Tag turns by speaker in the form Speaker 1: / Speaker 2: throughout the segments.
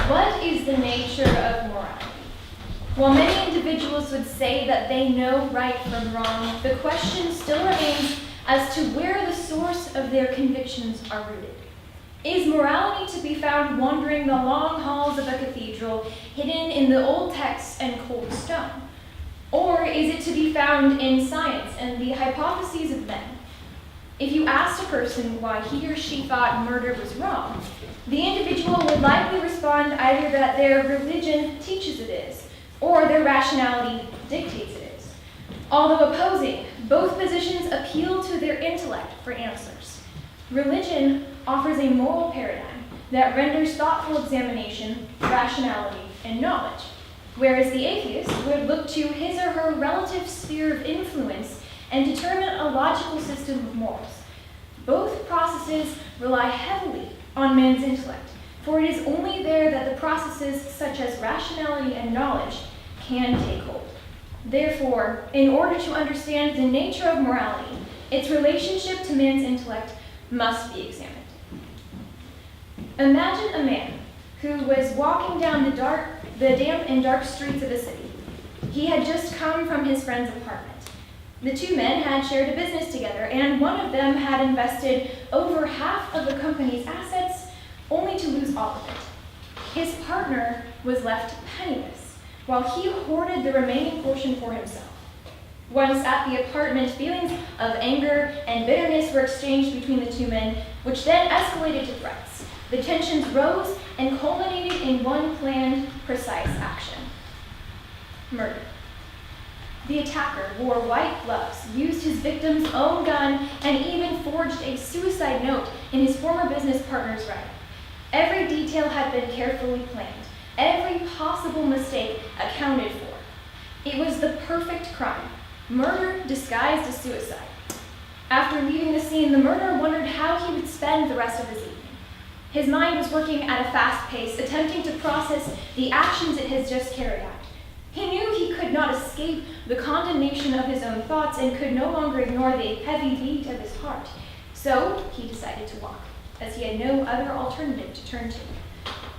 Speaker 1: What is the nature of morality? While many individuals would say that they know right from wrong, the question still remains as to where the source of their convictions are rooted. Is morality to be found wandering the long halls of a cathedral, hidden in the old texts and cold stone? Or is it to be found in science and the hypotheses of men? If you asked a person why he or she thought murder was wrong, the individual would likely respond either that their religion teaches it is, or their rationality dictates it is. Although opposing, both positions appeal to their intellect for answers. Religion offers a moral paradigm that renders thoughtful examination, rationality, and knowledge, whereas the atheist would look to his or her relative sphere of influence and determine a logical system of morals. Both processes rely heavily on man's intellect, for it is only there that the processes such as rationality and knowledge can take hold. Therefore, in order to understand the nature of morality, its relationship to man's intellect must be examined. Imagine a man who was walking down the damp and dark streets of a city. He had just come from his friend's apartment. The two men had shared a business together, and one of them had invested over half of the company's assets, only to lose all of it. His partner was left penniless, while he hoarded the remaining portion for himself. Once at the apartment, feelings of anger and bitterness were exchanged between the two men, which then escalated to threats. The tensions rose and culminated in one planned, precise action: murder. The attacker wore white gloves, used his victim's own gun, and even forged a suicide note in his former business partner's writing. Every detail had been carefully planned, every possible mistake accounted for. It was the perfect crime, murder disguised as suicide. After leaving the scene, the murderer wondered how he would spend the rest of his evening. His mind was working at a fast pace, attempting to process the actions it has just carried out. He knew he could not escape the condemnation of his own thoughts and could no longer ignore the heavy beat of his heart. So he decided to walk, as he had no other alternative to turn to.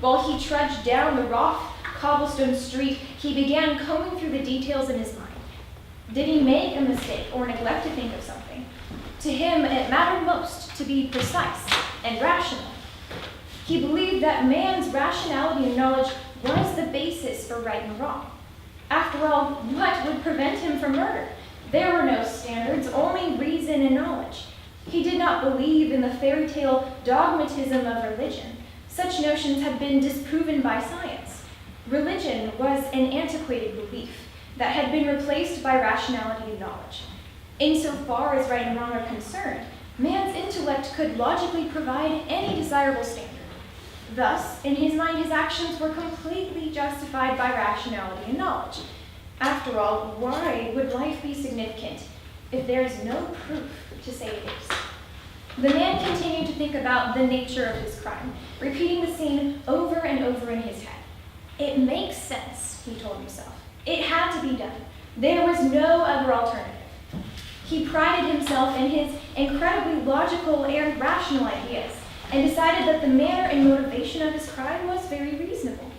Speaker 1: While he trudged down the rough cobblestone street, he began combing through the details in his mind. Did he make a mistake or neglect to think of something? To him, it mattered most to be precise and rational. He believed that man's rationality and knowledge was the basis for right and wrong. After all, what would prevent him from murder? There were no standards, only reason and knowledge. He did not believe in the fairy tale dogmatism of religion. Such notions had been disproven by science. Religion was an antiquated belief that had been replaced by rationality and knowledge. Insofar as right and wrong are concerned, man's intellect could logically provide any desirable standard. Thus, in his mind, his actions were completely justified by rationality and knowledge. After all, why would life be significant if there is no proof to say it is? The man continued to think about the nature of his crime, repeating the scene over and over in his head. It makes sense, he told himself. It had to be done. There was no other alternative. He prided himself in his incredibly logical and rational ideas, and decided that the manner and motivation of his crime was very reasonable.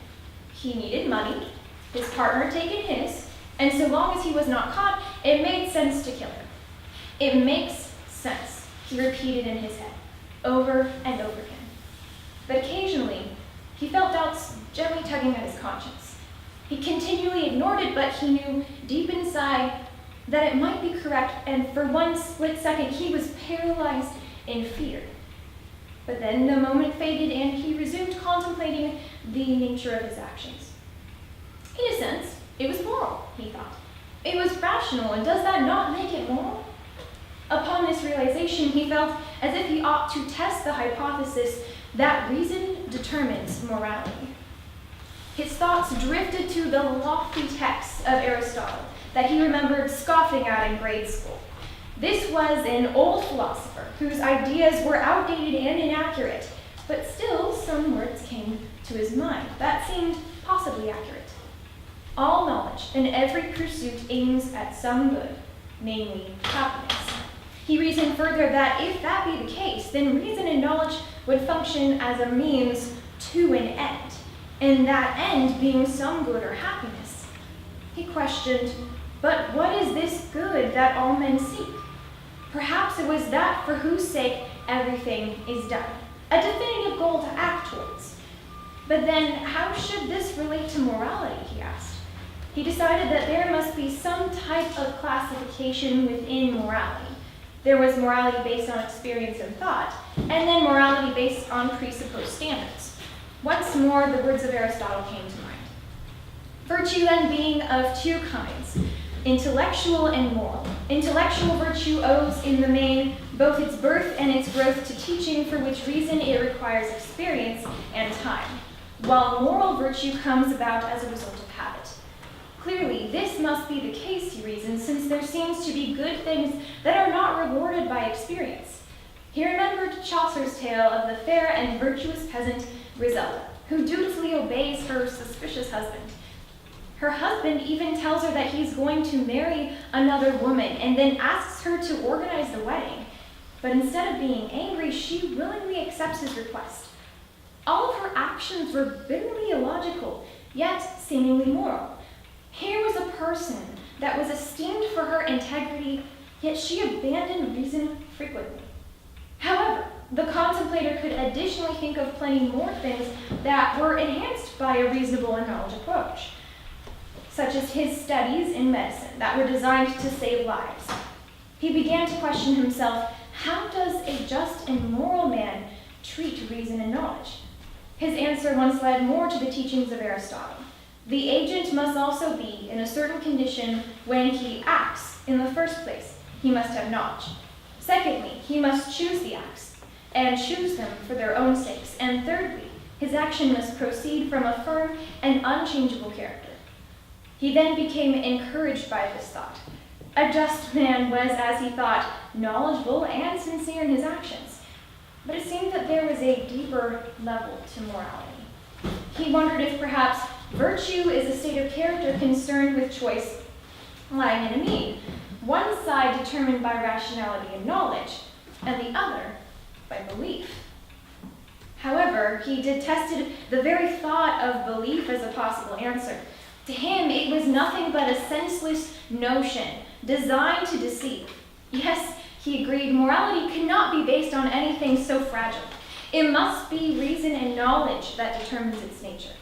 Speaker 1: He needed money, his partner had taken his, and so long as he was not caught, it made sense to kill him. It makes sense, he repeated in his head, over and over again. But occasionally, he felt doubts gently tugging at his conscience. He continually ignored it, but he knew deep inside that it might be correct, and for one split second, he was paralyzed in fear. But then the moment faded and he resumed contemplating the nature of his actions. In a sense, it was moral, he thought. It was rational, and does that not make it moral? Upon this realization, he felt as if he ought to test the hypothesis that reason determines morality. His thoughts drifted to the lofty texts of Aristotle that he remembered scoffing at in grade school. This was an old philosopher whose ideas were outdated and inaccurate, but still some words came to his mind that seemed possibly accurate. All knowledge and every pursuit aims at some good, namely happiness. He reasoned further that if that be the case, then reason and knowledge would function as a means to an end. and that end being some good or happiness. He questioned, but what is this good that all men seek? Perhaps it was that for whose sake everything is done, a definitive goal to act towards. But then, how should this relate to morality, he asked. He decided that there must be some type of classification within morality. There was morality based on experience and thought, and then morality based on presupposed standards. Once more, the words of Aristotle came to mind. Virtue then being of two kinds, intellectual and moral. Intellectual virtue owes in the main both its birth and its growth to teaching, for which reason it requires experience and time, while moral virtue comes about as a result of habit. Clearly, this must be the case, he reasoned, since there seems to be good things that are not rewarded by experience. He remembered Chaucer's tale of the fair and virtuous peasant Griselda, who dutifully obeys her suspicious husband. Her husband even tells her that he's going to marry another woman and then asks her to organize the wedding. But instead of being angry, she willingly accepts his request. All of her actions were bitterly illogical, yet seemingly moral. Here was a person that was esteemed for her integrity, yet she abandoned reason frequently. However, the contemplator could additionally think of plenty more things that were enhanced by a reasonable and knowledge approach, such as his studies in medicine that were designed to save lives. He began to question himself, how does a just and moral man treat reason and knowledge? His answer once led more to the teachings of Aristotle. The agent must also be in a certain condition when he acts. In the first place, he must have knowledge. Secondly, he must choose the acts, and choose them for their own sakes. And thirdly, his action must proceed from a firm and unchangeable character. He then became encouraged by this thought. A just man was, as he thought, knowledgeable and sincere in his actions. But it seemed that there was a deeper level to morality. He wondered if perhaps virtue is a state of character concerned with choice lying in a mean, one side determined by rationality and knowledge, and the other by belief. However, he detested the very thought of belief as a possible answer. To him, it was nothing but a senseless notion designed to deceive. Yes, he agreed, morality cannot be based on anything so fragile. It must be reason and knowledge that determines its nature.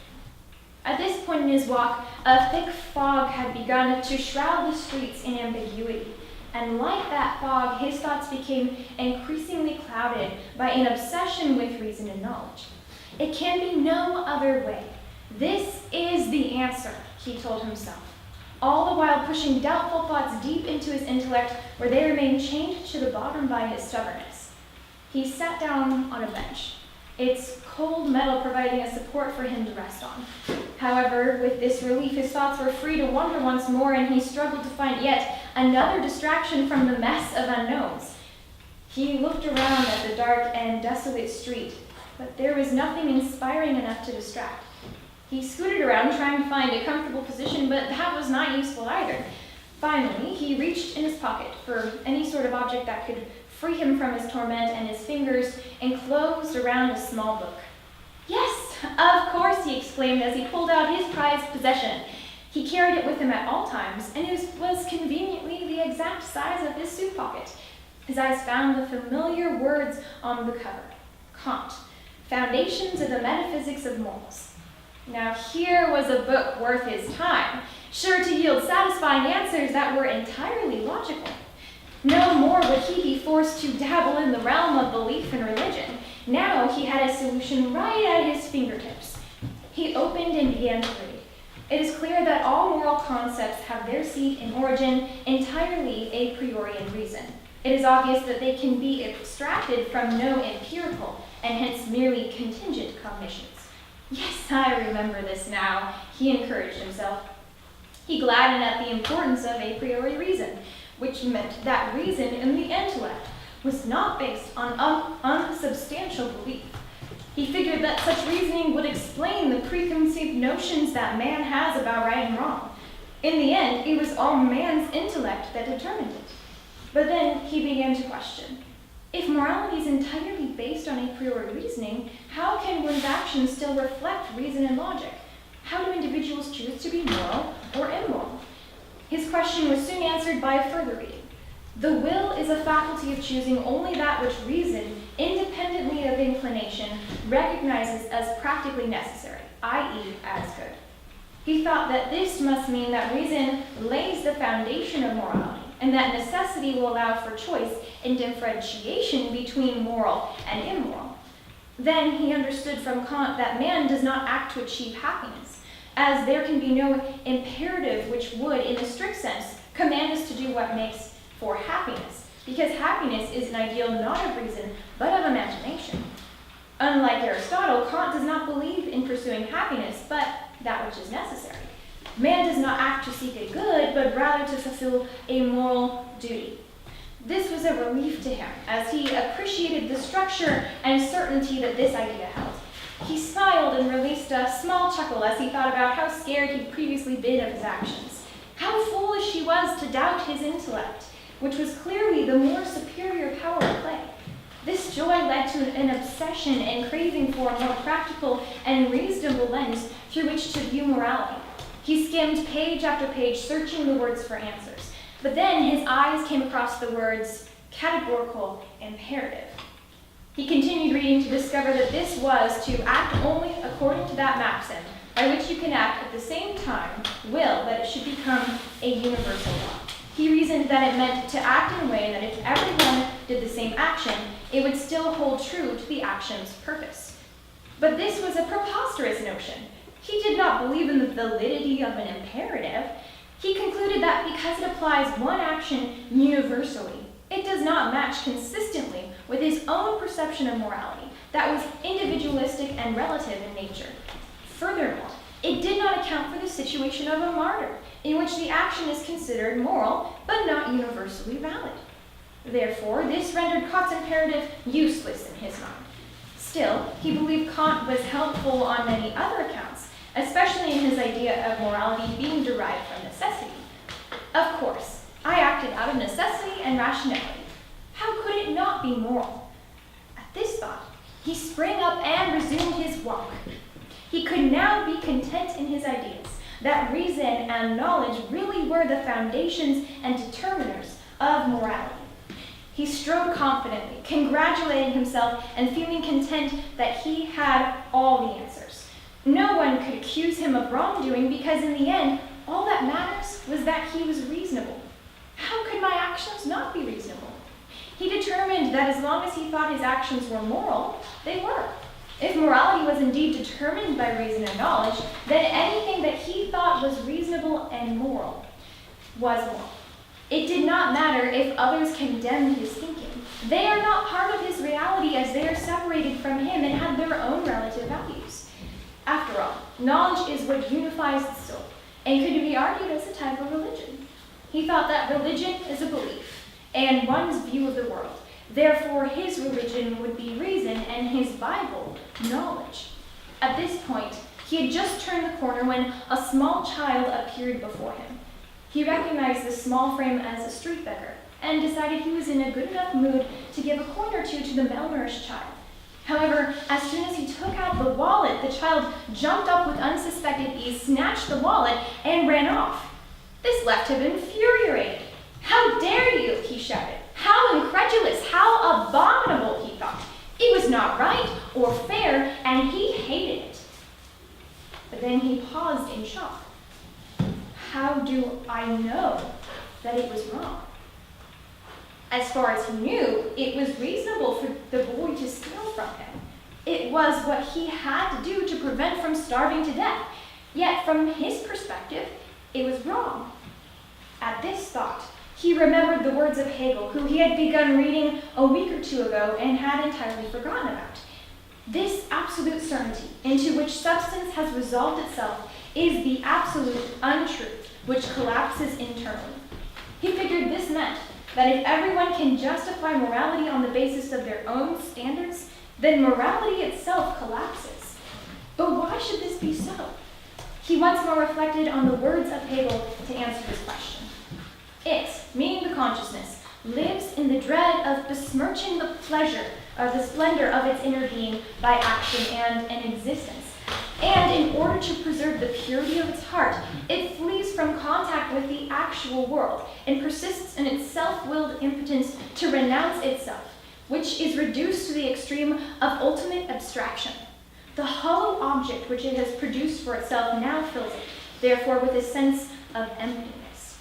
Speaker 1: At this point in his walk, a thick fog had begun to shroud the streets in ambiguity, and like that fog, his thoughts became increasingly clouded by an obsession with reason and knowledge. It can be no other way. This is the answer, he told himself, all the while pushing doubtful thoughts deep into his intellect, where they remained chained to the bottom by his stubbornness. He sat down on a bench, its cold metal providing a support for him to rest on. However, with this relief, his thoughts were free to wander once more, and he struggled to find yet another distraction from the mess of unknowns. He looked around at the dark and desolate street, but there was nothing inspiring enough to distract. He scooted around trying to find a comfortable position, but that was not useful either. Finally, he reached in his pocket for any sort of object that could free him from his torment, and his fingers enclosed around a small book. Yes, of course, he exclaimed as he pulled out his prized possession. He carried it with him at all times, and it was conveniently the exact size of his suit pocket. His eyes found the familiar words on the cover. Kant, Foundations of the Metaphysics of Morals. Now here was a book worth his time, sure to yield satisfying answers that were entirely logical. No more would he be forced to dabble in the realm of belief and religion. Now he had a solution right at his fingertips. He opened and began to read. It is clear that all moral concepts have their seat and origin entirely a priori in reason. It is obvious that they can be extracted from no empirical and hence merely contingent cognitions. Yes, I remember this now, he encouraged himself. He gladdened at the importance of a priori reason, which meant that reason in the intellect was not based on unsubstantial belief. He figured that such reasoning would explain the preconceived notions that man has about right and wrong. In the end, it was all man's intellect that determined it. But then he began to question. If morality is entirely based on a priori reasoning, how can one's actions still reflect reason and logic? How do individuals choose to be moral or immoral? His question was soon answered by a further reading. The will is a faculty of choosing only that which reason, independently of inclination, recognizes as practically necessary, i.e., as good. He thought that this must mean that reason lays the foundation of morality, and that necessity will allow for choice and differentiation between moral and immoral. Then he understood from Kant that man does not act to achieve happiness, as there can be no imperative which would, in the strict sense, command us to do what makes for happiness, because happiness is an ideal not of reason, but of imagination. Unlike Aristotle, Kant does not believe in pursuing happiness, but that which is necessary. Man does not act to seek a good, but rather to fulfill a moral duty. This was a relief to him, as he appreciated the structure and certainty that this idea held. He smiled and released a small chuckle as he thought about how scared he'd previously been of his actions. How foolish he was to doubt his intellect, which was clearly the more superior power at play. This joy led to an obsession and craving for a more practical and reasonable lens through which to view morality. He skimmed page after page, searching the words for answers. But then his eyes came across the words categorical imperative. He continued reading to discover that this was to act only according to that maxim, by which you can act at the same time, will that it should become a universal law. He reasoned that it meant to act in a way that if everyone did the same action, it would still hold true to the action's purpose. But this was a preposterous notion. He did not believe in the validity of an imperative. He concluded that because it applies one action universally, it does not match consistently with his own perception of morality that was individualistic and relative in nature. Furthermore, it did not account for the situation of a martyr, in which the action is considered moral, but not universally valid. Therefore, this rendered Kant's imperative useless in his mind. Still, he believed Kant was helpful on many other accounts, especially in his idea of morality being derived from necessity. Of course, I acted out of necessity and rationality. How could it not be moral? At this thought, he sprang up and resumed his walk. He could now be content in his ideas, that reason and knowledge really were the foundations and determiners of morality. He strode confidently, congratulating himself and feeling content that he had all the answers. No one could accuse him of wrongdoing because in the end, all that matters was that he was reasonable. How could my actions not be reasonable? He determined that as long as he thought his actions were moral, they were. If morality was indeed determined by reason and knowledge, then anything that he thought was reasonable and moral was moral. It did not matter if others condemned his thinking. They are not part of his reality as they are separated from him and have their own relative values. After all, knowledge is what unifies the soul, and could be argued as a type of religion. He thought that religion is a belief, and one's view of the world. Therefore, his religion would be reason, and his Bible, knowledge. At this point, he had just turned the corner when a small child appeared before him. He recognized the small frame as a street beggar, and decided he was in a good enough mood to give a coin or two to the malnourished child. However, as soon as he took out the wallet, the child jumped up with unsuspected ease, snatched the wallet, and ran off. This left him infuriated. "How dare you?" he shouted. "How incredulous, how abominable," he thought. It was not right or fair, and he hated it. But then he paused in shock. How do I know that it was wrong? As far as he knew, it was reasonable for the boy to steal from him. It was what he had to do to prevent from starving to death. Yet from his perspective, it was wrong. At this thought, he remembered the words of Hegel, who he had begun reading a week or two ago and had entirely forgotten about. This absolute certainty into which substance has resolved itself is the absolute untruth which collapses internally. He figured this meant that if everyone can justify morality on the basis of their own standards, then morality itself collapses. But why should this be so? He once more reflected on the words of Hegel to answer this question. It, meaning the consciousness, lives in the dread of besmirching the pleasure or the splendor of its inner being by action and an existence. And in order to preserve the purity of its heart, it flees from contact with the actual world and persists in its self-willed impotence to renounce itself, which is reduced to the extreme of ultimate abstraction. The hollow object which it has produced for itself now fills it, therefore, with a sense of emptiness.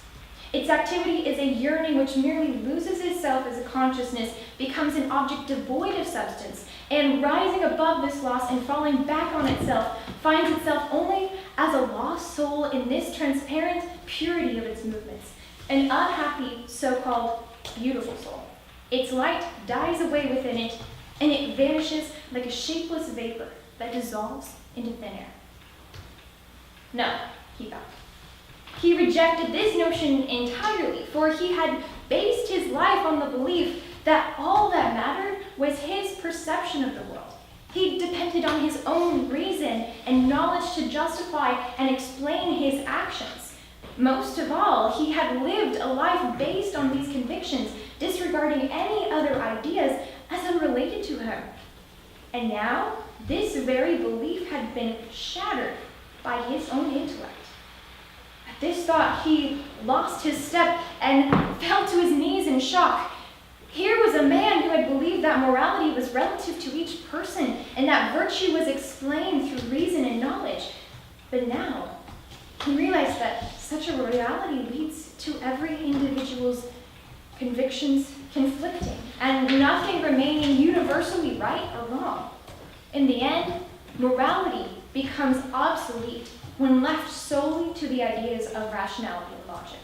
Speaker 1: Its activity is a yearning which merely loses itself as a consciousness, becomes an object devoid of substance, and rising above this loss and falling back on itself, finds itself only as a lost soul in this transparent purity of its movements, an unhappy, so-called beautiful soul. Its light dies away within it, and it vanishes like a shapeless vapor that dissolves into thin air. No, he thought. He rejected this notion entirely, for he had based his life on the belief that all that mattered was his perception of the world. He depended on his own reason and knowledge to justify and explain his actions. Most of all, he had lived a life based on these convictions, disregarding any other ideas as unrelated to him. And now, this very belief had been shattered by his own intellect. At this thought, he lost his step and fell to his knees in shock. Here was a man who had believed that morality was relative to each person and that virtue was explained through reason and knowledge. But now, he realized that such a reality leads to every individual's convictions conflicting and nothing remaining universally right or wrong. In the end, morality becomes obsolete when left solely to the ideas of rationality and logic.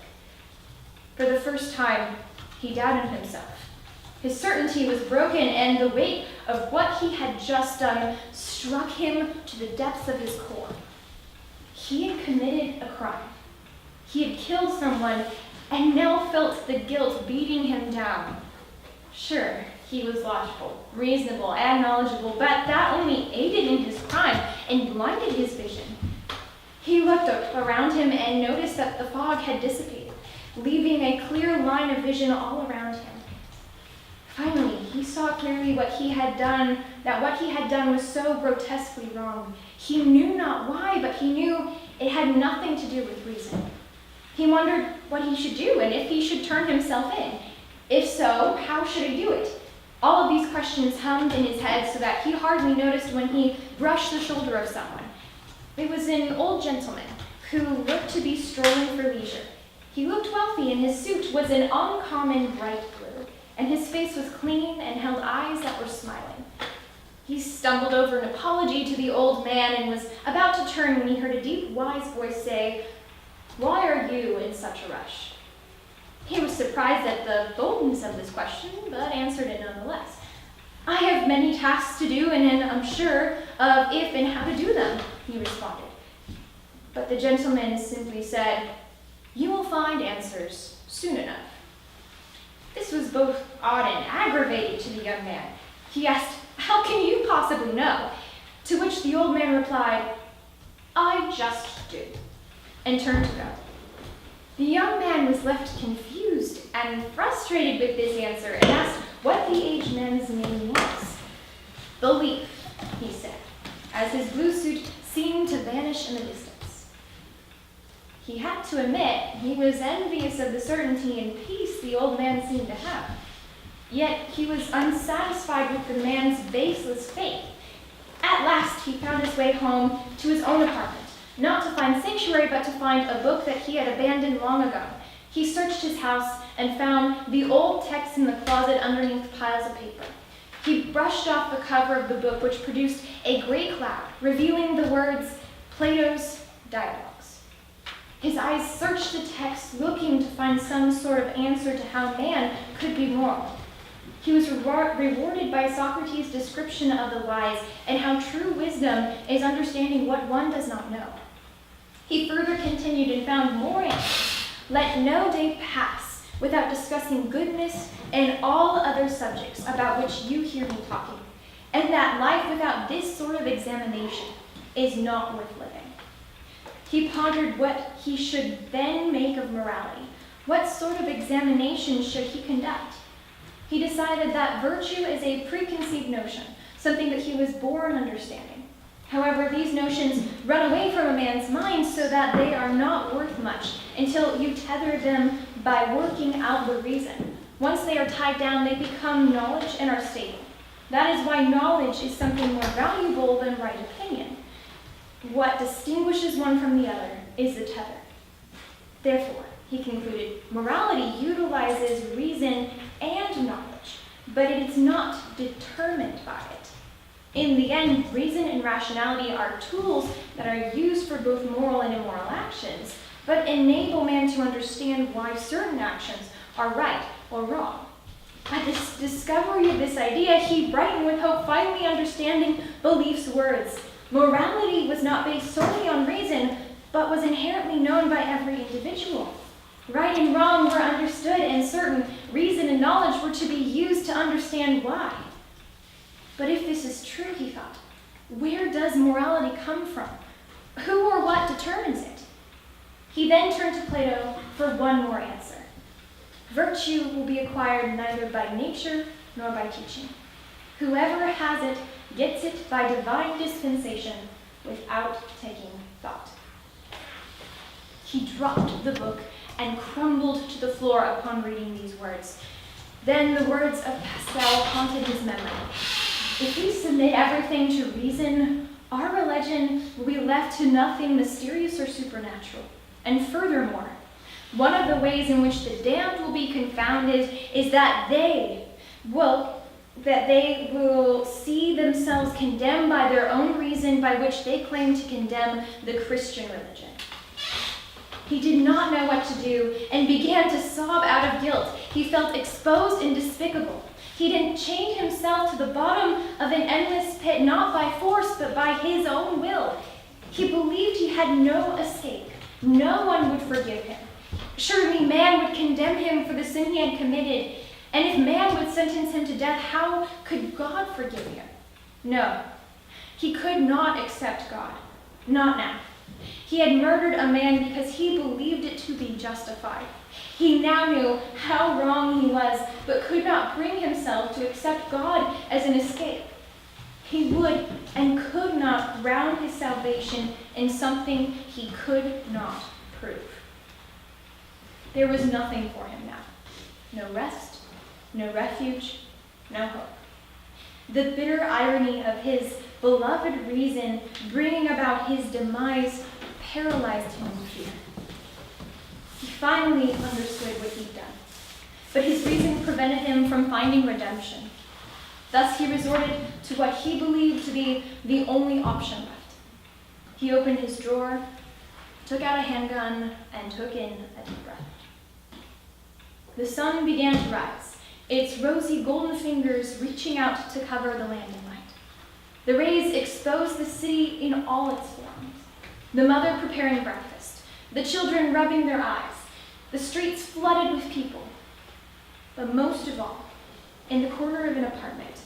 Speaker 1: For the first time, he doubted himself. His certainty was broken, and the weight of what he had just done struck him to the depths of his core. He had committed a crime. He had killed someone and now felt the guilt beating him down. Sure, he was logical, reasonable, and knowledgeable, but that only aided in his crime and blinded his vision. He looked around him and noticed that the fog had dissipated, leaving a clear line of vision all around him. Finally, he saw clearly what he had done was so grotesquely wrong. He knew not why, but he knew it had nothing to do with reason. He wondered what he should do and if he should turn himself in. If so, how should he do it? All of these questions hummed in his head so that he hardly noticed when he brushed the shoulder of someone. It was an old gentleman who looked to be strolling for leisure. He looked wealthy, and his suit was an uncommon bright blue, and his face was clean and held eyes that were smiling. He stumbled over an apology to the old man and was about to turn when he heard a deep, wise voice say, "Why are you in such a rush?" He was surprised at the boldness of this question, but answered it nonetheless. "I have many tasks to do, and am unsure of if and how to do them," he responded. But the gentleman simply said, "You will find answers soon enough." This was both odd and aggravating to the young man. He asked, "How can you possibly know?" To which the old man replied, "I just do," and turned to go. The young man was left confused and frustrated with this answer and asked what the aged man's name was. "Belief," he said, as his blue suit seemed to vanish in the distance. He had to admit he was envious of the certainty and peace the old man seemed to have. Yet he was unsatisfied with the man's baseless faith. At last he found his way home to his own apartment, not to find sanctuary, but to find a book that he had abandoned long ago. He searched his house and found the old text in the closet underneath piles of paper. He brushed off the cover of the book, which produced a great cloud, revealing the words, "Plato's Dialogues." His eyes searched the text, looking to find some sort of answer to how man could be moral. He was rewarded by Socrates' description of the wise and how true wisdom is understanding what one does not know. He further continued and found more answers. Let no day pass without discussing goodness and all other subjects about which you hear me talking, and that life without this sort of examination is not worth living. He pondered what he should then make of morality, What sort of examination should he conduct? He decided that virtue is a preconceived notion, something that he was born understanding. However, these notions run away from a man's mind so that they are not worth much until you tether them by working out the reason. Once they are tied down, they become knowledge and are stable. That is why knowledge is something more valuable than right opinion. What distinguishes one from the other is the tether. Therefore, he concluded, morality utilizes reason and knowledge, but it is not determined by it. In the end, reason and rationality are tools that are used for both moral and immoral actions, but enable man to understand why certain actions are right or wrong. At the discovery of this idea, he brightened with hope, finally understanding belief's words. Morality was not based solely on reason, but was inherently known by every individual. Right and wrong were understood, and certain reason and knowledge were to be used to understand why. But if this is true, he thought, where does morality come from? Who or what determines it? He then turned to Plato for one more answer. Virtue will be acquired neither by nature nor by teaching. Whoever has it gets it by divine dispensation without taking thought. He dropped the book and crumbled to the floor upon reading these words. Then the words of Pascal haunted his memory. If we submit everything to reason, our religion will be left to nothing mysterious or supernatural. And furthermore, one of the ways in which the damned will be confounded is that they will see themselves condemned by their own reason by which they claim to condemn the Christian religion. He did not know what to do and began to sob out of guilt. He felt exposed and despicable. He didn't chain himself to the bottom of an endless pit, not by force, but by his own will. He believed he had no escape. No one would forgive him. Surely man would condemn him for the sin he had committed. And if man would sentence him to death, how could God forgive him? No, he could not accept God. Not now. He had murdered a man because he believed it to be justified. He now knew how wrong he was, but could not bring himself to accept God as an escape. He would and could not ground his salvation in something he could not prove. There was nothing for him now. No rest, no refuge, no hope. The bitter irony of his beloved reason bringing about his demise paralyzed him in fear. He finally understood what he'd done, but his reason prevented him from finding redemption. Thus he resorted to what he believed to be the only option left. He opened his drawer, took out a handgun, and took in a deep breath. The sun began to rise, its rosy golden fingers reaching out to cover the land in light. The rays exposed the city in all its forms. The mother preparing breakfast, the children rubbing their eyes, the streets flooded with people. But most of all, in the corner of an apartment,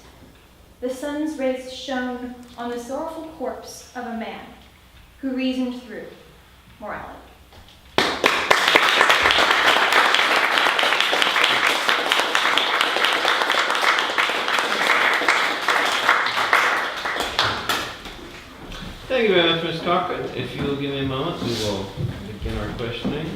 Speaker 1: the sun's rays shone on the sorrowful corpse of a man who reasoned through morality.
Speaker 2: Thank you very much, Ms. Cochrane. If you will give me a moment, we will begin our questioning.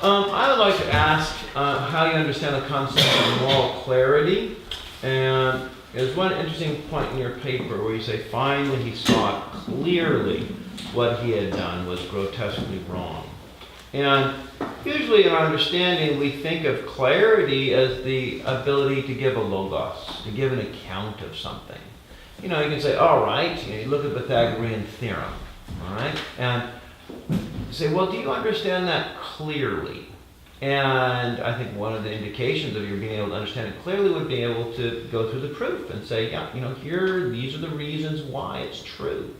Speaker 2: I would like to ask how you understand the concept of moral clarity. And there's one interesting point in your paper where you say, finally he saw clearly what he had done was grotesquely wrong. And usually in our understanding, we think of clarity as the ability to give a logos, to give an account of something. You know, you can say, all right, you look at the Pythagorean theorem, all right? And you say, well, do you understand that clearly? And I think one of the indications of your being able to understand it clearly would be able to go through the proof and say, yeah, you know, these are the reasons why it's true.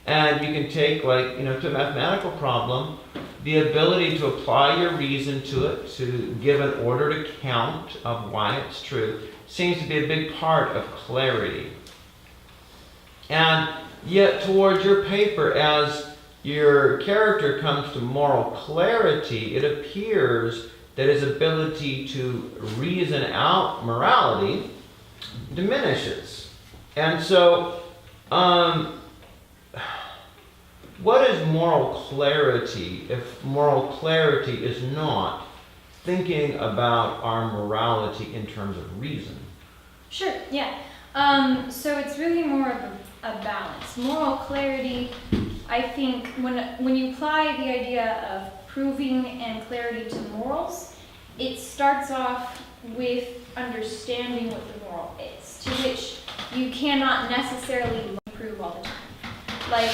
Speaker 2: And you can take, like, you know, to a mathematical problem, the ability to apply your reason to it, to give an ordered account of why it's true, seems to be a big part of clarity. And yet towards your paper, as your character comes to moral clarity, it appears that his ability to reason out morality diminishes. And so, what is moral clarity if moral clarity is not thinking about our morality in terms of reason?
Speaker 1: Sure, yeah. So it's really more of a balance. Moral clarity, I think, when you apply the idea of proving and clarity to morals, it starts off with understanding what the moral is, to which you cannot necessarily prove all the time. Like,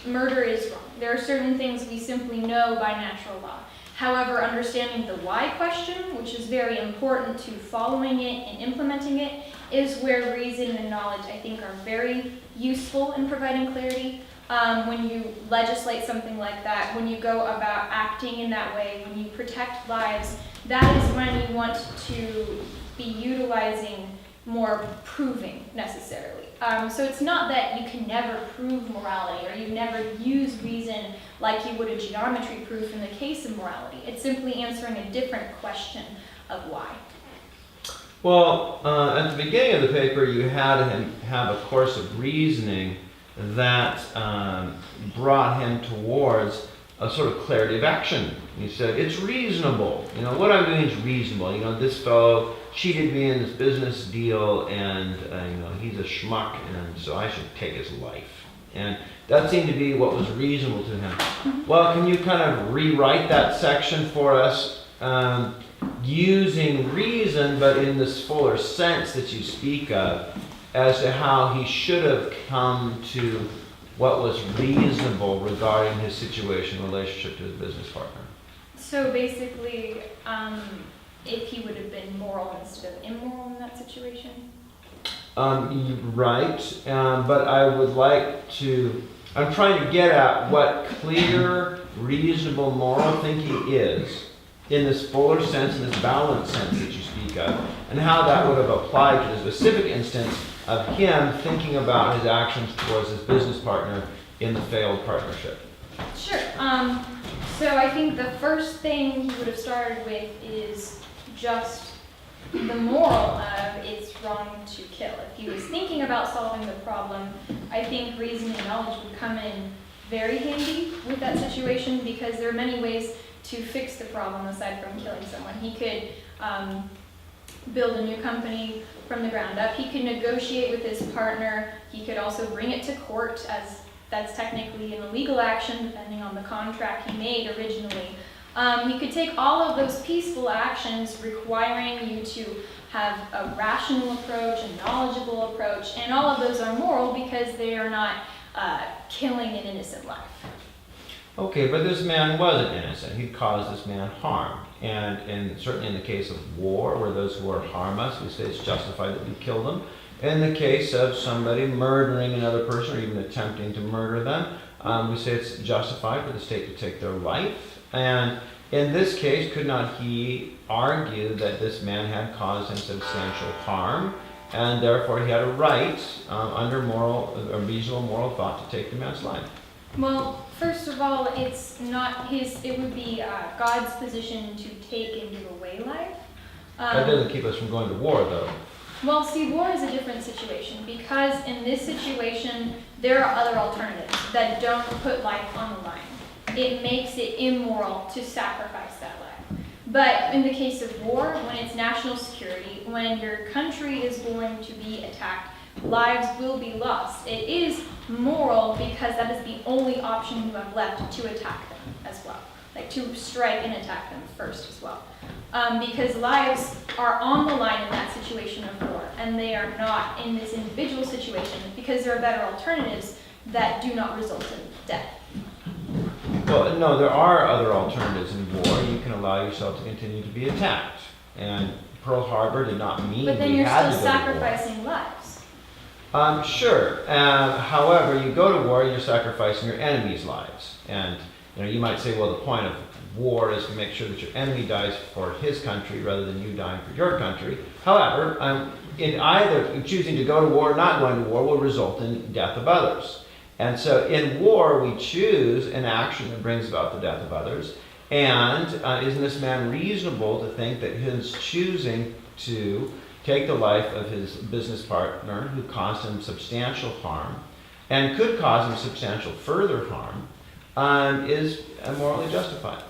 Speaker 1: murder is wrong. There are certain things we simply know by natural law. However, understanding the why question, which is very important to following it and implementing it, is where reason and knowledge, I think, are very useful in providing clarity. When you legislate something like that, when you go about acting in that way, when you protect lives, that is when you want to be utilizing more proving necessarily. So it's not that you can never prove morality or you never use reason like you would a geometry proof in the case of morality. It's simply answering a different question of why.
Speaker 2: Well, at the beginning of the paper, you had him have a course of reasoning that brought him towards a sort of clarity of action. He said, it's reasonable. You know, what I'm doing is reasonable. You know, this fellow cheated me in this business deal, and you know, he's a schmuck, and so I should take his life. And that seemed to be what was reasonable to him. Well, can you kind of rewrite that section for us, using reason, but in this fuller sense that you speak of, as to how he should have come to what was reasonable regarding his situation, relationship to his business partner?
Speaker 1: So basically, if he would have been moral instead of immoral in that situation?
Speaker 2: Right, but I would like to, I'm trying to get at what clear, reasonable moral thinking is in this fuller sense, in this balanced sense that you speak of, and how that would have applied to the specific instance of him thinking about his actions towards his business partner in the failed partnership.
Speaker 1: Sure. So I think the first thing he would have started with is just the moral of it's wrong to kill. If he was thinking about solving the problem, I think reason and knowledge would come in very handy with that situation, because there are many ways to fix the problem aside from killing someone. He could build a new company from the ground up. He could negotiate with his partner. He could also bring it to court, as that's technically an illegal action depending on the contract he made originally. He could take all of those peaceful actions requiring you to have a rational approach, a knowledgeable approach, and all of those are moral because they are not killing an innocent life.
Speaker 2: Okay, but this man wasn't innocent. He caused this man harm. And certainly in the case of war, where those who harm us, we say it's justified that we kill them. In the case of somebody murdering another person or even attempting to murder them, we say it's justified for the state to take their life. And in this case, could not he argue that this man had caused him substantial harm, and therefore he had a right, under a reasonable moral thought, to take the man's life?
Speaker 1: Well, first of all, it's not his, it would be God's position to take and give away life.
Speaker 2: That doesn't keep us from going to war, though.
Speaker 1: Well, see, war is a different situation, because in this situation, there are other alternatives that don't put life on the line. It makes it immoral to sacrifice that life. But in the case of war, when it's national security, when your country is going to be attacked, lives will be lost. It is moral because that is the only option you have left to attack them as well. Like to strike and attack them first as well. Because lives are on the line in that situation of war, and they are not in this individual situation because there are better alternatives that do not result in death.
Speaker 2: Well, no, there are other alternatives in war. You can allow yourself to continue to be attacked. And Pearl Harbor did not mean
Speaker 1: but then
Speaker 2: we
Speaker 1: you're
Speaker 2: had
Speaker 1: still
Speaker 2: to go to war.
Speaker 1: sacrificing lives.
Speaker 2: Sure. However, you go to war and you're sacrificing your enemies' lives. And you might say, well, the point of war is to make sure that your enemy dies for his country rather than you dying for your country. However, in either choosing to go to war or not going to war will result in death of others. And so in war, we choose an action that brings about the death of others. And isn't this man reasonable to think that his choosing to take the life of his business partner who caused him substantial harm and could cause him substantial further harm is morally justified?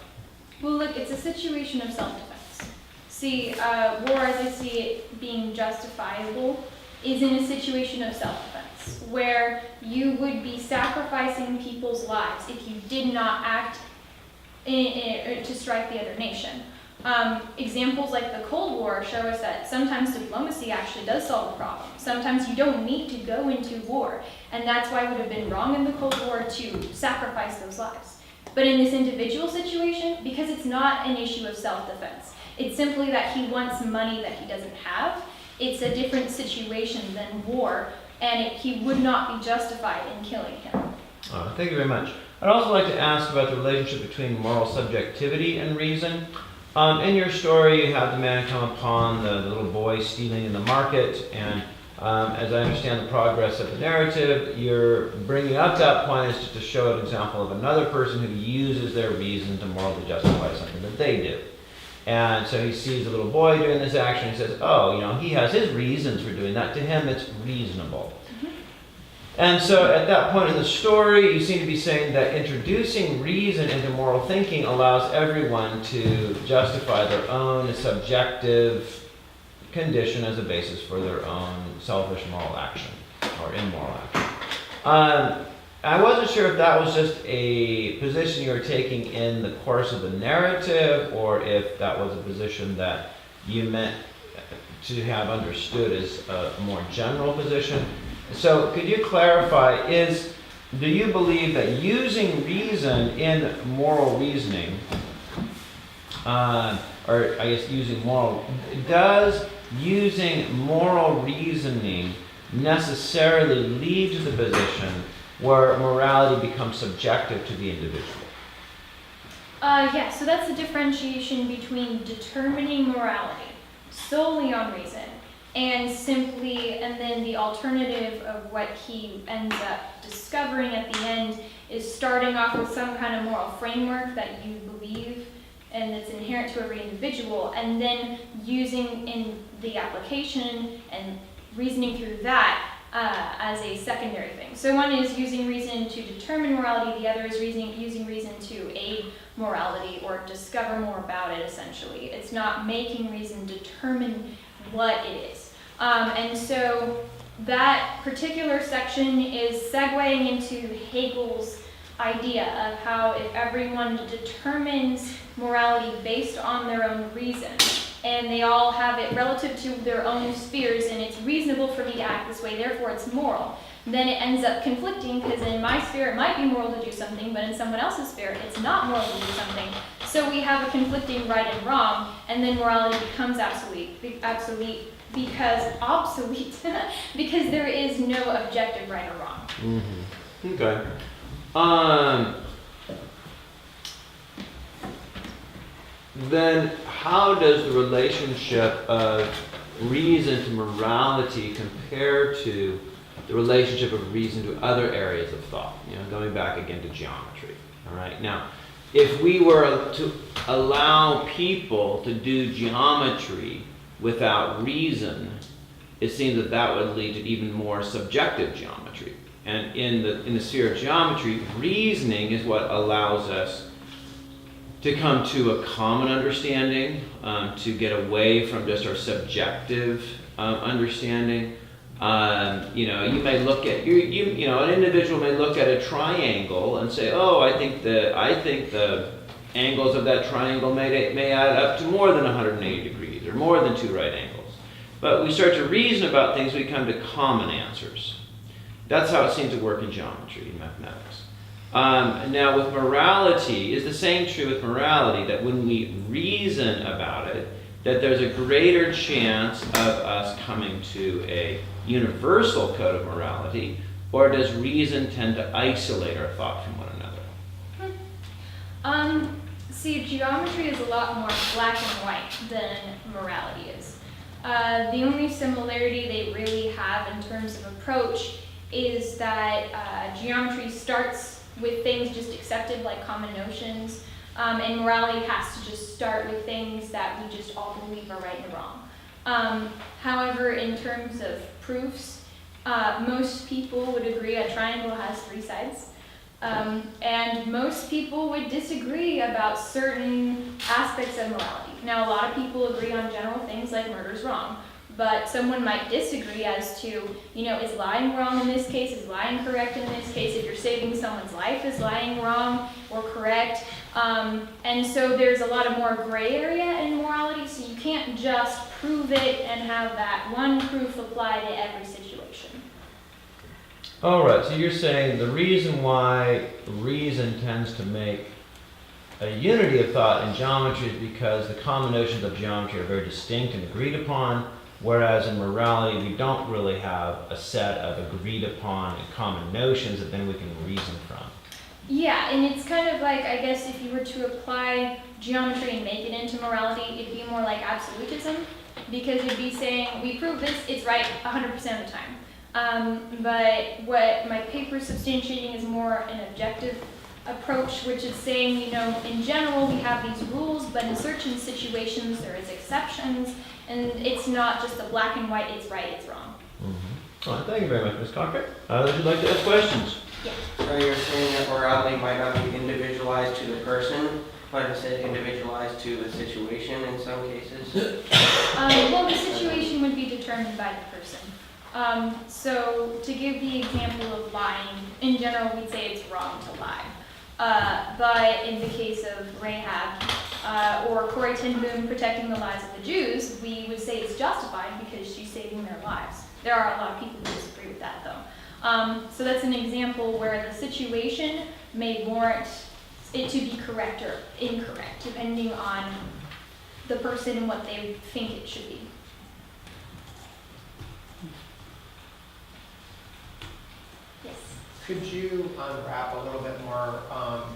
Speaker 1: Well, look, it's a situation of self-defense. See, war, as I see it being justifiable, is in a situation of self-defense, where you would be sacrificing people's lives if you did not act to strike the other nation. Examples like the Cold War show us that sometimes diplomacy actually does solve a problem. Sometimes you don't need to go into war, and that's why it would have been wrong in the Cold War to sacrifice those lives. But in this individual situation, because it's not an issue of self-defense, it's simply that he wants money that he doesn't have, it's a different situation than war, and he would not be justified in killing him.
Speaker 2: Thank you very much. I'd also like to ask about the relationship between moral subjectivity and reason. In your story, you have the man come upon the little boy stealing in the market, and as I understand the progress of the narrative, you're bringing up that point as to show an example of another person who uses their reason to morally justify something that they do. And so he sees a little boy doing this action and says, oh, he has his reasons for doing that. To him, it's reasonable. And so at that point in the story, you seem to be saying that introducing reason into moral thinking allows everyone to justify their own subjective condition as a basis for their own selfish moral action or immoral action. I wasn't sure if that was just a position you were taking in the course of the narrative or if that was a position that you meant to have understood as a more general position. So could you clarify, do you believe that using reason in moral reasoning, does using moral reasoning necessarily lead to the position where morality becomes subjective to the individual?
Speaker 1: Yeah, so that's the differentiation between determining morality solely on reason and then the alternative of what he ends up discovering at the end is starting off with some kind of moral framework that you believe and that's inherent to every individual, and then using in the application and reasoning through that as a secondary thing. So one is using reason to determine morality, the other is using reason to aid morality or discover more about it, essentially. It's not making reason determine what it is. And so that particular section is segueing into Hegel's idea of how if everyone determines morality based on their own reason, and they all have it relative to their own spheres, and it's reasonable for me to act this way, therefore it's moral, then it ends up conflicting, because in my sphere it might be moral to do something, but in someone else's sphere it's not moral to do something. So we have a conflicting right and wrong, and then morality becomes because there is no objective right or wrong.
Speaker 2: Mm-hmm. Okay. Then how does the relationship of reason to morality compare to the relationship of reason to other areas of thought? Going back again to geometry. All right. Now, if we were to allow people to do geometry without reason, it seems that would lead to even more subjective geometry. And in the sphere of geometry, reasoning is what allows us to come to a common understanding, to get away from just our subjective understanding. You may look at an individual may look at a triangle and say, "Oh, I think the angles of that triangle may add up to more than 180 degrees or more than 2 right angles." But we start to reason about things, we come to common answers. That's how it seems to work in geometry, in mathematics. Now with morality, is the same true with morality, that when we reason about it, that there's a greater chance of us coming to a universal code of morality, or does reason tend to isolate our thought from one another?
Speaker 1: See, geometry is a lot more black and white than morality is. The only similarity they really have in terms of approach is that geometry starts with things just accepted like common notions, and morality has to just start with things that we just all believe are right and wrong. However, in terms of proofs, most people would agree a triangle has 3 sides. And most people would disagree about certain aspects of morality. Now, a lot of people agree on general things like murder's wrong, but someone might disagree as to, is lying wrong in this case, is lying correct in this case, if you're saving someone's life, is lying wrong or correct? And so there's a lot of more gray area in morality, so you can't just prove it and have that one proof apply to every situation.
Speaker 2: All right, so you're saying the reason why reason tends to make a unity of thought in geometry is because the common notions of geometry are very distinct and agreed upon, whereas in morality we don't really have a set of agreed upon and common notions that then we can reason from.
Speaker 1: Yeah, and it's kind of like, I guess, if you were to apply geometry and make it into morality, it'd be more like absolutism, because it'd be saying, we prove this, it's right 100% of the time. But what my paper is substantiating is more an objective approach, which is saying, in general we have these rules, but in certain situations there is exceptions, and it's not just a black and white, it's right, it's wrong.
Speaker 2: Mm-hmm. All right, thank you very much, Ms. Cochrane. Would you like to ask questions?
Speaker 1: Yeah.
Speaker 3: So you're saying that morality might not be individualized to the person, but instead individualized to the situation in some cases?
Speaker 1: Well, the situation would be determined by the person. So to give the example of lying, in general we'd say it's wrong to lie. But in the case of Rahab or Corrie ten Boom protecting the lives of the Jews, we would say it's justified because she's saving their lives. There are a lot of people who disagree with that though. So that's an example where the situation may warrant it to be correct or incorrect, depending on the person and what they think it should be. Yes.
Speaker 4: Could you unwrap a little bit more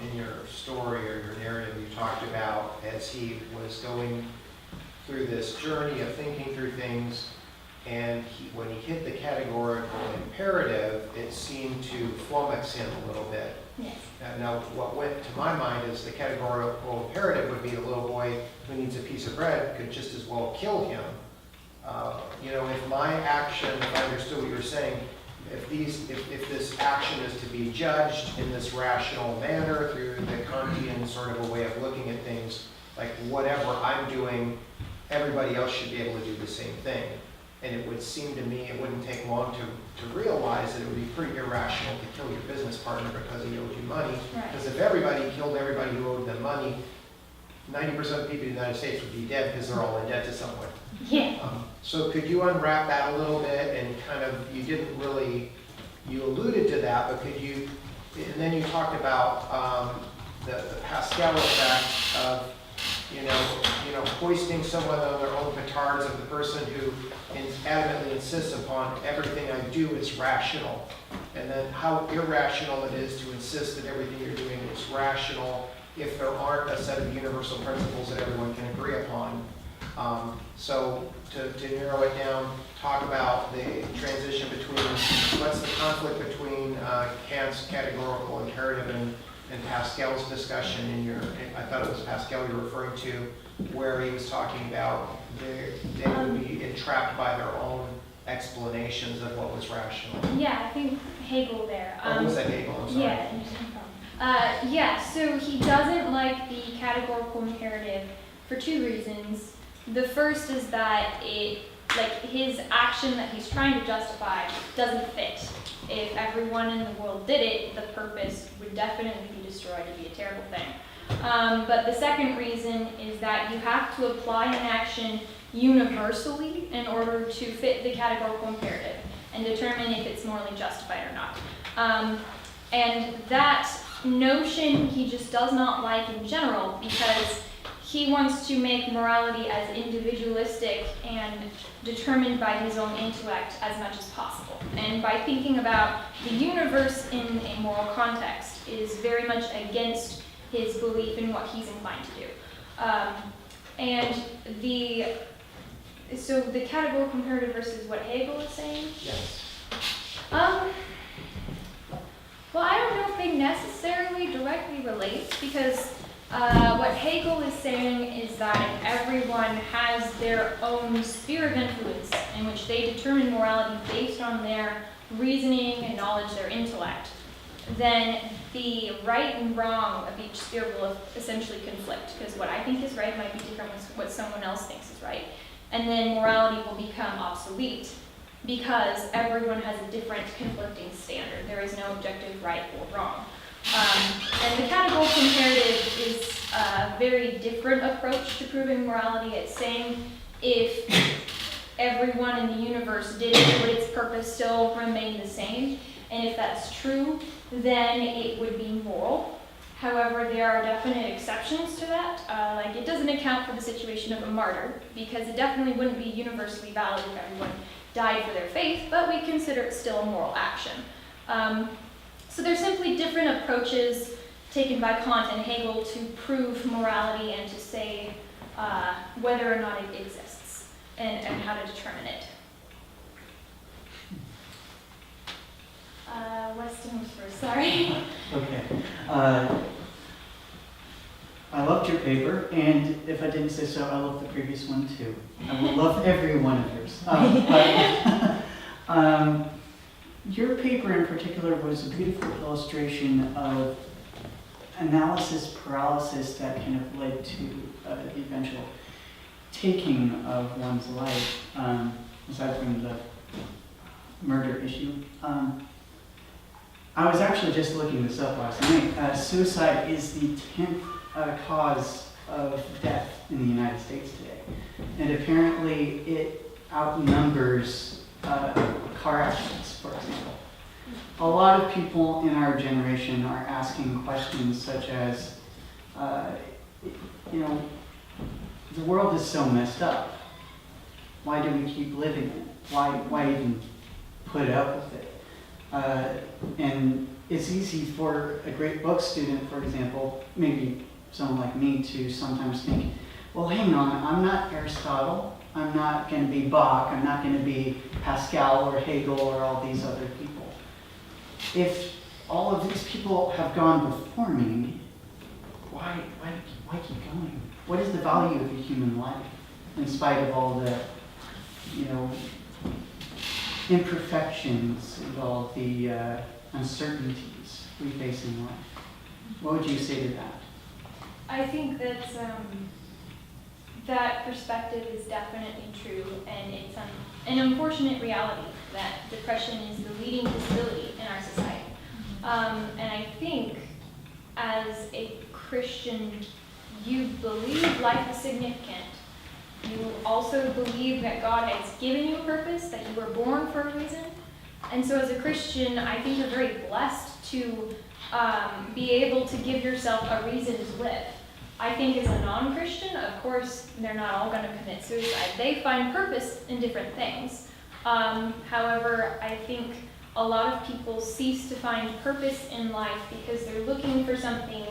Speaker 4: in your story or your narrative you talked about as he was going through this journey of thinking through things, and when he hit the categorical imperative, it seemed to flummox him a little bit.
Speaker 1: Yes.
Speaker 4: Now, what went to my mind is the categorical imperative would be the little boy who needs a piece of bread could just as well kill him. If my action, if I understood what you were saying, if this action is to be judged in this rational manner through the Kantian sort of a way of looking at things, like whatever I'm doing, everybody else should be able to do the same thing. And it would seem to me it wouldn't take long to realize that it would be pretty irrational to kill your business partner because he owed you money.
Speaker 1: Right.
Speaker 4: Because if everybody killed everybody who owed them money, 90% of the people in the United States would be dead because they're all in debt to someone.
Speaker 1: Yeah.
Speaker 4: So could you unwrap that a little bit and kind of, you alluded to that, but could you, and then you talked about the Pascal effect of, hoisting someone on their own petards of the person who adamantly insists upon everything I do is rational, and then how irrational it is to insist that everything you're doing is rational if there aren't a set of universal principles that everyone can agree upon. So to narrow it down, talk about the transition between what's the conflict between Kant's categorical imperative and Pascal's discussion I thought it was Pascal you were referring to, where he was talking about they would be entrapped by their own explanations of what was rational.
Speaker 1: Yeah, I think Hegel there.
Speaker 4: Was that Hegel? I'm sorry.
Speaker 1: Yeah, no problem. So he doesn't like the categorical imperative for 2 reasons. The first is that his action that he's trying to justify doesn't fit. If everyone in the world did it, the purpose would definitely be destroyed. It'd be a terrible thing. But the second reason is that you have to apply an action universally in order to fit the categorical imperative and determine if it's morally justified or not. And that notion he just does not like in general because he wants to make morality as individualistic and determined by his own intellect as much as possible. And by thinking about the universe in a moral context is very much against his belief in what he's inclined to do. So the categorical imperative versus what Hegel is saying?
Speaker 4: Yes.
Speaker 1: Well, I don't know if they necessarily directly relate, because what Hegel is saying is that if everyone has their own sphere of influence in which they determine morality based on their reasoning and knowledge, their intellect, then the right and wrong of each sphere will essentially conflict, because what I think is right might be different from what someone else thinks is right. And then morality will become obsolete because everyone has a different conflicting standard. There is no objective right or wrong. And the categorical imperative is a very different approach to proving morality. It's saying if everyone in the universe did it, would its purpose still remain the same? And if that's true, then it would be moral. However, there are definite exceptions to that. Like, it doesn't account for the situation of a martyr, because it definitely wouldn't be universally valid if everyone died for their faith, but we consider it still a moral action. So there's simply different approaches taken by Kant and Hegel to prove morality and to say whether or not it exists, and how to determine it. Weston was first, sorry.
Speaker 5: Okay. I loved your paper, and if I didn't say so, I loved the previous one too. I will love every one of yours. Your paper in particular was a beautiful illustration of analysis paralysis that kind of led to the eventual taking of one's life, aside from the murder issue. I was actually just looking this up last night. Suicide is the 10th cause of death in the United States today. And apparently it outnumbers car accidents, for example. A lot of people in our generation are asking questions such as, the world is so messed up. Why do we keep living in it? Why even put up with it? And it's easy for a great book student, for example, maybe someone like me, to sometimes think, well, hang on, I'm not Aristotle, I'm not going to be Bach, I'm not going to be Pascal or Hegel or all these other people. If all of these people have gone before me, why keep going? What is the value of a human life, in spite of all the, imperfections and all the uncertainties we face in life? What would you say to that?
Speaker 1: I think that that perspective is definitely true, and it's an unfortunate reality that depression is the leading disability in our society. And I think as a Christian, you believe life is significant. You also believe that God has given you a purpose, that you were born for a reason. And so as a Christian, I think you're very blessed to be able to give yourself a reason to live. I think as a non-Christian, of course, they're not all going to commit suicide. They find purpose in different things. However, I think a lot of people cease to find purpose in life because they're looking for something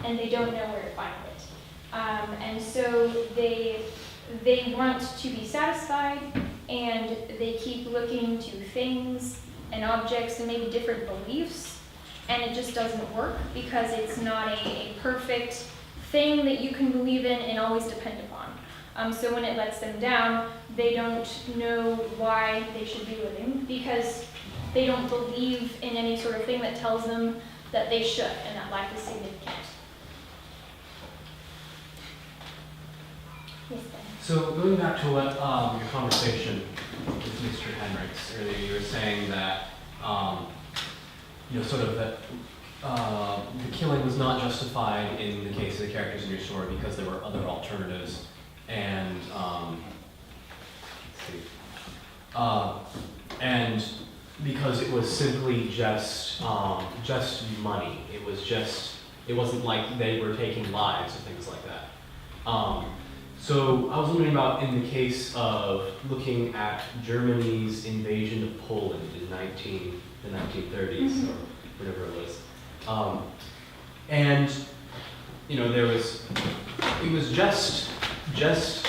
Speaker 1: and they don't know where to find it. And so they want to be satisfied, and they keep looking to things and objects and maybe different beliefs, and it just doesn't work because it's not a perfect thing that you can believe in and always depend upon. So when it lets them down, they don't know why they should be living because they don't believe in any sort of thing that tells them that they should and that life is significant. Yes, Ben.
Speaker 6: So going back to what your conversation with Mr. Henricks earlier, you were saying that sort of that the killing was not justified in the case of the characters in your story because there were other alternatives, and and because it was simply just money. It wasn't like they were taking lives or things like that. So I was wondering about in the case of looking at Germany's invasion of Poland in the 1930s or whatever it was. And it was just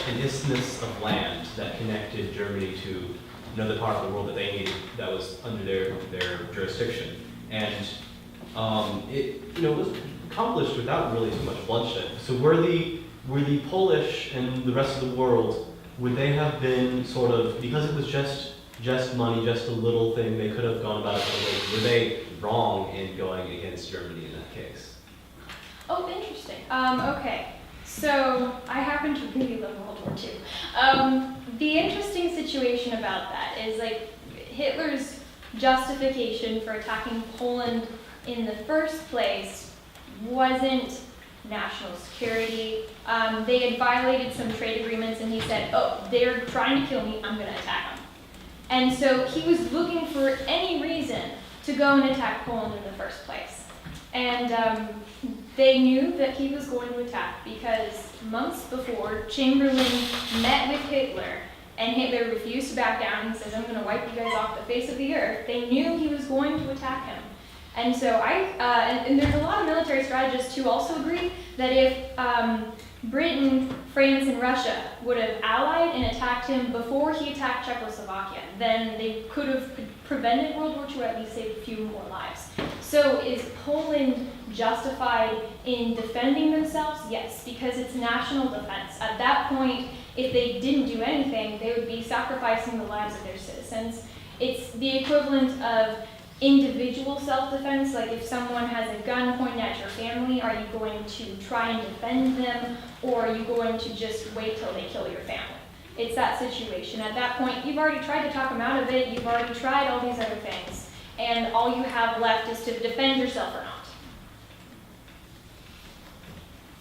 Speaker 6: an isthmus of land that connected Germany to another part of the world that they needed, that was under their jurisdiction. And it was accomplished without really too much bloodshed. So were the Polish and the rest of the world, would they have been sort of, because it was just money, just a little thing, they could have gone about it other ways, were they wrong in going against Germany in that case?
Speaker 1: Oh, interesting. Okay. So I happen to really love World War II. The interesting situation about that is like Hitler's justification for attacking Poland in the first place wasn't national security. They had violated some trade agreements and he said, oh, they're trying to kill me, I'm going to attack them. And so he was looking for any reason to go and attack Poland in the first place. And they knew that he was going to attack because months before, Chamberlain met with Hitler, and Hitler refused to back down. He says, I'm going to wipe you guys off the face of the earth. They knew he was going to attack him. And so and there's a lot of military strategists who also agree that if Britain, France, and Russia would have allied and attacked him before he attacked Czechoslovakia, then they could have prevented World War II, or at least saved a few more lives. So is Poland justified in defending themselves? Yes, because it's national defense. At that point, if they didn't do anything, they would be sacrificing the lives of their citizens. It's the equivalent of individual self-defense, like if someone has a gun pointed at your family, are you going to try and defend them, or are you going to just wait till they kill your family? It's that situation. At that point, you've already tried to talk them out of it, you've already tried all these other things, and all you have left is to defend yourself or not.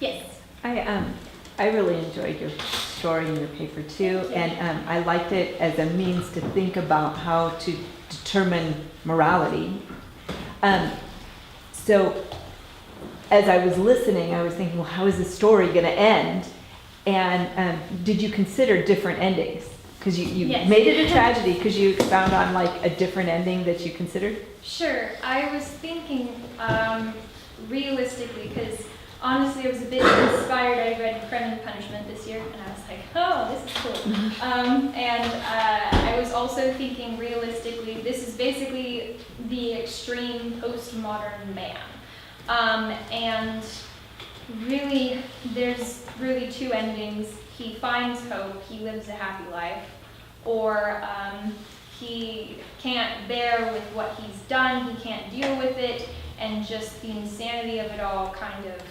Speaker 1: Yes?
Speaker 7: I really enjoyed your story in your paper too, and I liked it as a means to think about how to determine morality. So as I was listening, I was thinking, well, how is the story going to end? And did you consider different endings? Because you
Speaker 1: Yes.
Speaker 7: made it a tragedy. Could you expound on like a different ending that you considered?
Speaker 1: Sure. I was thinking realistically, because honestly, I was a bit inspired. I read Crime and Punishment this year, and I was like, oh, this is cool. I was also thinking realistically, this is basically the extreme postmodern man. And really, there's really two endings. He finds hope, he lives a happy life, or he can't bear with what he's done, he can't deal with it, and just the insanity of it all kind of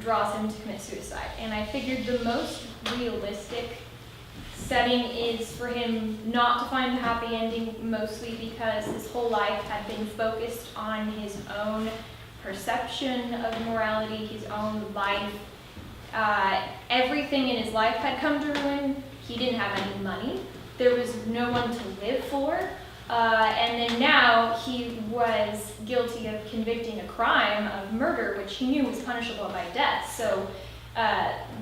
Speaker 1: draws him to commit suicide. And I figured the most realistic setting is for him not to find a happy ending, mostly because his whole life had been focused on his own perception of morality, his own life. Everything in his life had come to ruin. He didn't have any money. There was no one to live for. And then now he was guilty of convicting a crime of murder, which he knew was punishable by death. So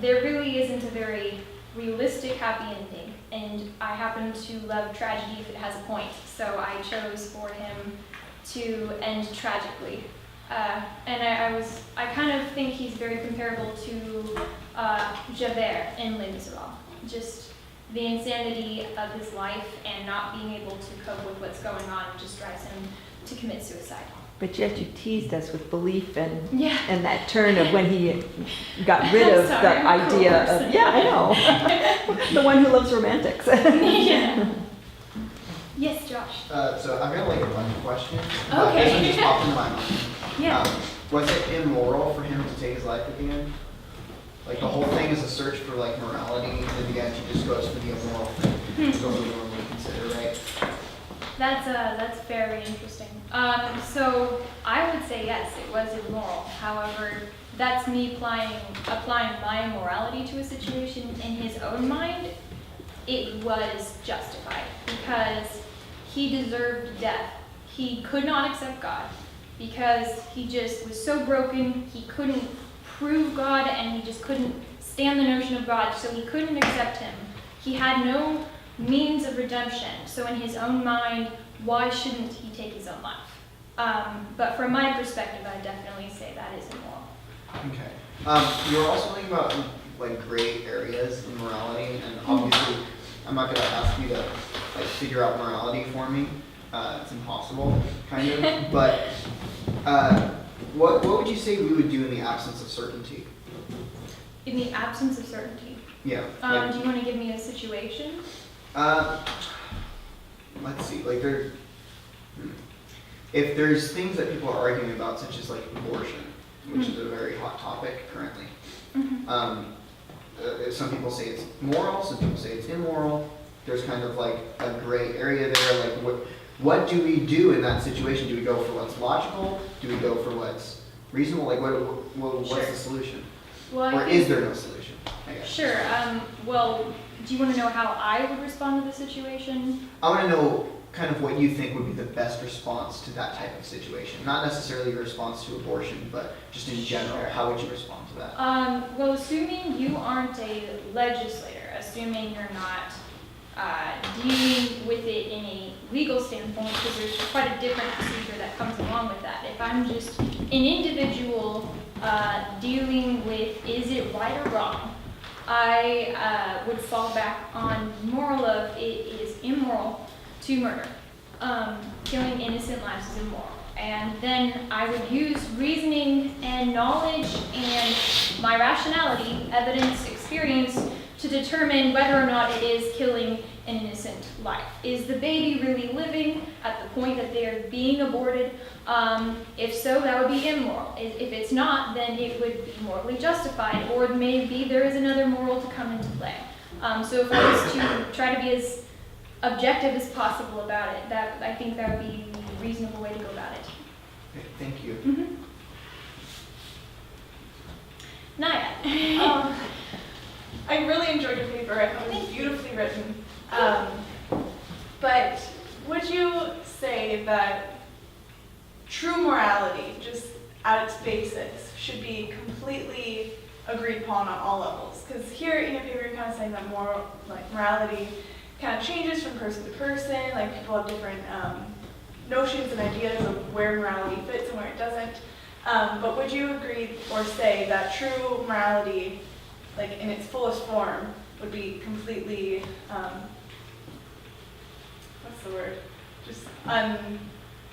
Speaker 1: there really isn't a very realistic happy ending. And I happen to love tragedy if it has a point. So I chose for him to end tragically. And I kind of think he's very comparable to Javert in Les Miserables. Just the insanity of his life and not being able to cope with what's going on just drives him to commit suicide.
Speaker 7: But yet you teased us with belief and
Speaker 1: Yeah.
Speaker 7: and that turn of when he got rid of
Speaker 1: Sorry,
Speaker 7: the
Speaker 1: I'm a cruel
Speaker 7: idea
Speaker 1: person.
Speaker 7: of, yeah, I know, the one who loves romantics.
Speaker 1: Yeah. Yes, Josh.
Speaker 8: So I've got like one question. But this one just popped into my mind.
Speaker 1: Yeah.
Speaker 8: Was it immoral for him to take his life at the end? Like the whole thing is a search for like morality, and then the end he just goes for the immoral thing. That's what we normally consider, right?
Speaker 1: That's very interesting. So I would say yes, it was immoral. However, that's me applying my morality to a situation. In his own mind, it was justified because he deserved death. He could not accept God because he just was so broken. He couldn't prove God, and he just couldn't stand the notion of God, so he couldn't accept him. He had no means of redemption. So in his own mind, why shouldn't he take his own life? But from my perspective, I definitely say that is immoral.
Speaker 8: Okay. You were also thinking about like gray areas in morality, and obviously, I'm not gonna ask you to like figure out morality for me. It's impossible, kind of. But what would you say we would do in the absence of certainty?
Speaker 1: In the absence of certainty.
Speaker 8: Yeah.
Speaker 1: Do you want to give me a situation?
Speaker 8: Let's see. Like if there's things that people are arguing about, such as like abortion, which is a very hot topic currently. Some people say it's moral, some people say it's immoral. There's kind of like a gray area there. Like what do we do in that situation? Do we go for what's logical? Do we go for what's reasonable? Like what's
Speaker 1: Sure.
Speaker 8: the solution?
Speaker 1: Well,
Speaker 8: Or is there no solution? I guess.
Speaker 1: Sure. Well, do you want to know how I would respond to the situation?
Speaker 8: I want to know kind of what you think would be the best response to that type of situation. Not necessarily your response to abortion, but just in general,
Speaker 1: Sure.
Speaker 8: how would you respond to that?
Speaker 1: Well, assuming you aren't a legislator, assuming you're not dealing with it in a legal standpoint, because there's quite a different procedure that comes along with that. If I'm just an individual dealing with is it right or wrong, I would fall back on moral of it is immoral to murder. Killing innocent lives is immoral. And then I would use reasoning and knowledge and my rationality, evidence, experience to determine whether or not it is killing an innocent life. Is the baby really living at the point that they are being aborted? If so, that would be immoral. If it's not, then it would be morally justified, or maybe there is another moral to come into play. So if I was to try to be as objective as possible about it, I think that would be a reasonable way to go about it.
Speaker 8: Okay, thank you.
Speaker 1: Mm-hmm. Naya.
Speaker 9: I really enjoyed your paper. I thought it was beautifully written. But would you say that true morality, just at its basics, should be completely agreed upon on all levels? Because here in your paper, you're kind of saying that morality kind of changes from person to person. Like people have different notions and ideas of where morality fits and where it doesn't. But would you agree or say that true morality, like in its fullest form, would be completely, what's the word? Just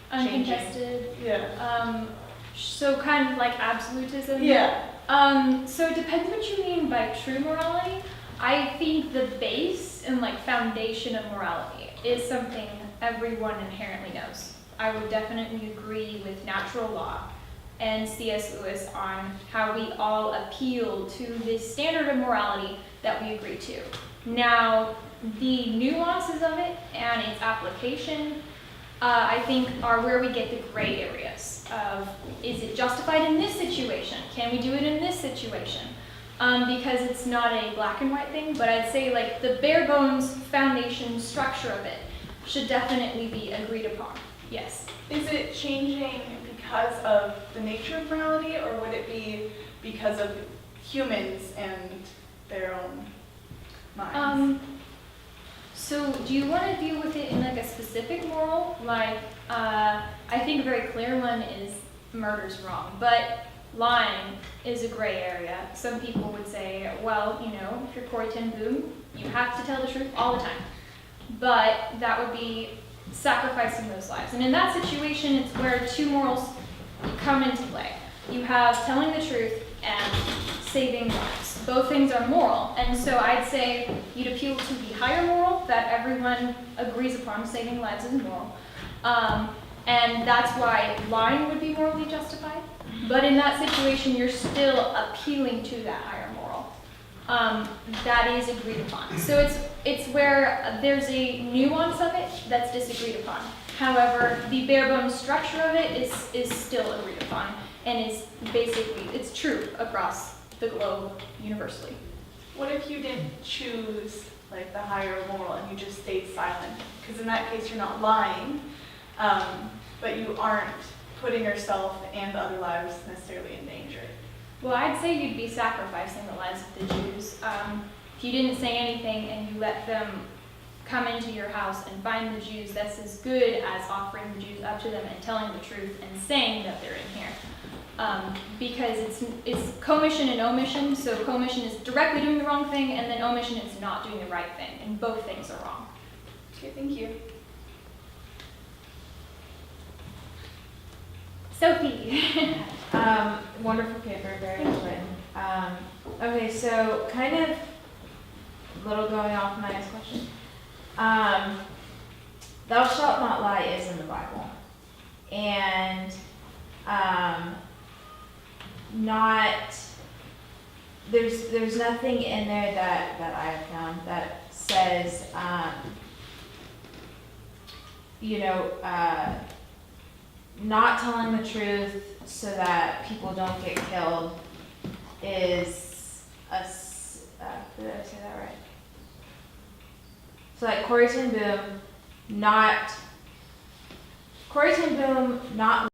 Speaker 1: Uncontested.
Speaker 9: Yeah.
Speaker 1: So kind of like absolutism.
Speaker 9: Yeah.
Speaker 1: So it depends what you mean by true morality. I think the base and like foundation of morality is something everyone inherently knows. I would definitely agree with natural law and C.S. Lewis on how we all appeal to this standard of morality that we agree to. Now, the nuances of it and its application, I think, are where we get the gray areas of, is it justified in this situation? Can we do it in this situation? Because it's not a black and white thing, but I'd say like the bare bones foundation structure of it should definitely be agreed upon, yes.
Speaker 9: Is it changing because of the nature of morality, or would it be because of humans and their own minds?
Speaker 1: So do you want to deal with it in like a specific moral? Like, I think a very clear one is murder's wrong, but lying is a gray area. Some people would say, well, you know, if you're Corrie ten Boom, you have to tell the truth all the time. But that would be sacrificing those lives. And in that situation, it's where two morals come into play. You have telling the truth and saving lives. Both things are moral. And so I'd say you'd appeal to the higher moral that everyone agrees upon, saving lives is moral. And that's why lying would be morally justified. But in that situation, you're still appealing to that higher moral. That is agreed upon. So it's where there's a nuance of it that's disagreed upon. However, the bare bones structure of it is still agreed upon, and is basically, it's true across the globe universally.
Speaker 9: What if you didn't choose like the higher moral and you just stayed silent? Because in that case, you're not lying, but you aren't putting yourself and the other lives necessarily in danger.
Speaker 1: Well, I'd say you'd be sacrificing the lives of the Jews. If you didn't say anything and you let them come into your house and find the Jews, that's as good as offering the Jews up to them and telling the truth and saying that they're in here. because it's commission and omission. So commission is directly doing the wrong thing, and then omission is not doing the right thing, and both things are wrong.
Speaker 9: Okay, thank you.
Speaker 1: Sophie.
Speaker 10: Wonderful paper, very well written. Okay, so kind of a little going off my next question. Thou shalt not lie is in the Bible. And there's nothing in there that I have found that says, not telling the truth so that people don't get killed is did I say that right? So like Corey Ten Boom, not